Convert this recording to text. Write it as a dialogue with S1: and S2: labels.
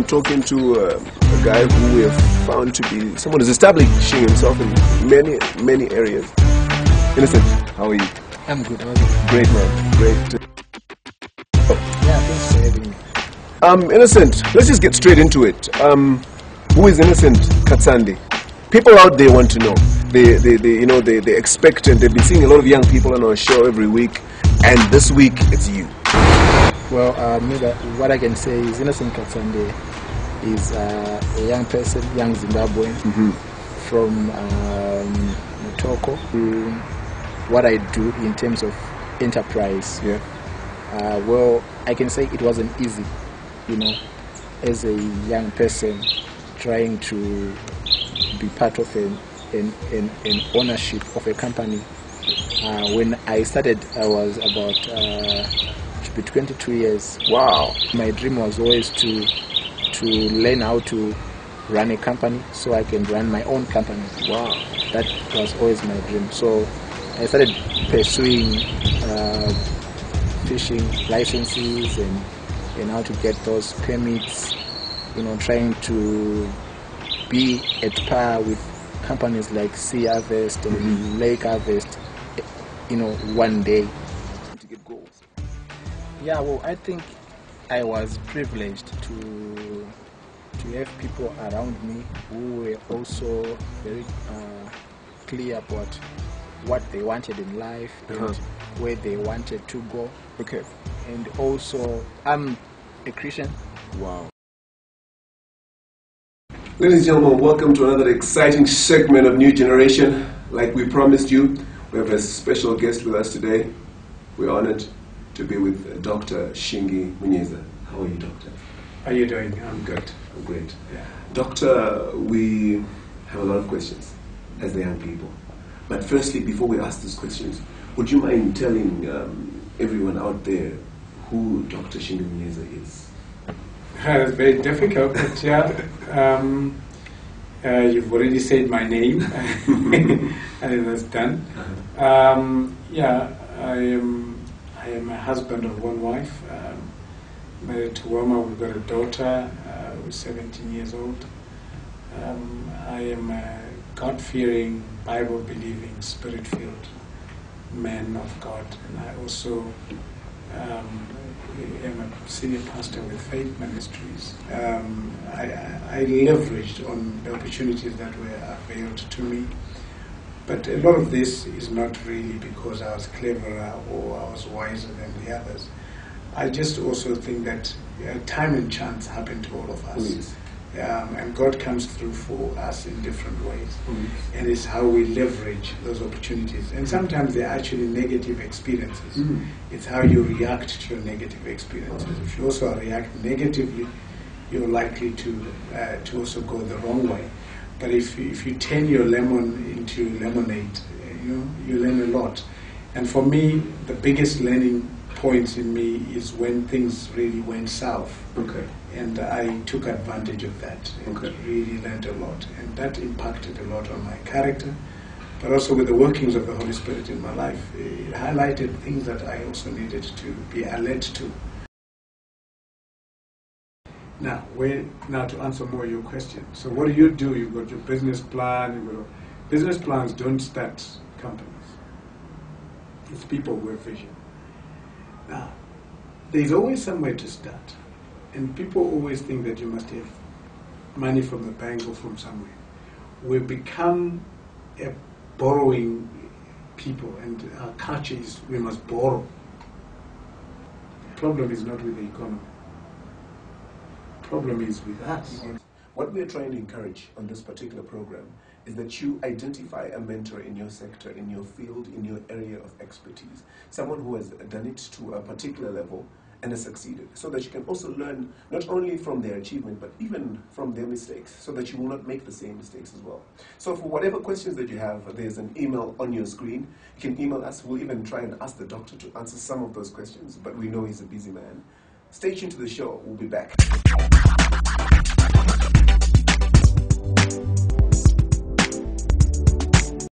S1: talking to a guy who we have found to be someone who's establishing himself in many areas. Innocent, how are you?
S2: I'm good. How are you?
S1: Great, man. Great.
S2: Yeah, thanks for having me.
S1: Innocent, let's just get straight into it. Who is Innocent Katsande? People out there want to know. They expect, and they've been seeing a lot of young people on our show every week, and this week it's you.
S2: Well, what I can say is Innocent Katsande is a young person, young Zimbabwean from Mutoko. What I do in terms of enterprise.
S1: Yeah.
S2: Well, I can say it wasn't easy, as a young person trying to be part of an ownership of a company. When I started, I was about to be 22 years.
S1: Wow.
S2: My dream was always to learn how to run a company so I can run my own company.
S1: Wow.
S2: That was always my dream. So I started pursuing fishing licenses and how to get those permits, trying to be at par with companies like Sea Harvest and Lake Harvest, one day.
S1: To get goals.
S2: Yeah, well, I think I was privileged to have people around me who were also very clear about what they wanted in life and where they wanted to go.
S1: Okay.
S2: And also, I'm a Christian.
S1: Wow. Ladies and gentlemen, welcome to another exciting segment of New Generation. Like we promised you, we have a special guest with us today. We're honored to be with Dr. Shingi Munyeza. How are you, Doctor?
S3: How are you doing?
S1: I'm good. I'm great.
S3: Yeah.
S1: Doctor, we have a lot of questions as the young people. But firstly, before we ask these questions, would you mind telling everyone out there who Dr. Shingi Munyeza is?
S3: It's very difficult, but yeah. You've already said my name, and that's done. Yeah, I am a husband of one wife, married to Wama. We've got a daughter who's 17 years old. I am a God-fearing, Bible-believing, Spirit-filled man of God, and I also am a senior pastor with Faith Ministries. I leveraged on the opportunities that were availed to me, but a lot of this is not really because I was cleverer or I was wiser than the others. I just also think that time and chance happen to all of us.
S1: Please.
S3: And God comes through for us in different ways. And it's how we leverage those opportunities. And sometimes they're actually negative experiences. It's how you react to your negative experiences. If you also react negatively, you're likely to also go the wrong way. But if you turn your lemon into lemonade, you learn a lot. And for me, the biggest learning points in me is when things really went south.
S1: Okay.
S3: And I took advantage of that and really learned a lot. And that impacted a lot on my character, but also with the workings of the Holy Spirit in my life. It highlighted things that I also needed to be alert to. Now to answer more of your question. So what do? You've got your business plan. Business plans don't start companies. It's people with vision. Now, there's always somewhere to start. And people always think that you must have money from the bank or from somewhere. We've become a borrowing people, and our culture is we must borrow. The problem is not with the economy. The problem is with us.
S1: What we're trying to encourage on this particular program is that you identify a mentor in your sector, in your field, in your area of expertise, someone who has done it to a particular level and has succeeded, so that you can also learn not only from their achievement, but even from their mistakes, so that you will not make the same mistakes as well. So for whatever questions that you have, there's an email on your screen. You can email us. We'll even try and ask the doctor to answer some of those questions, but we know he's a busy man. Stay tuned to the show. We'll be back.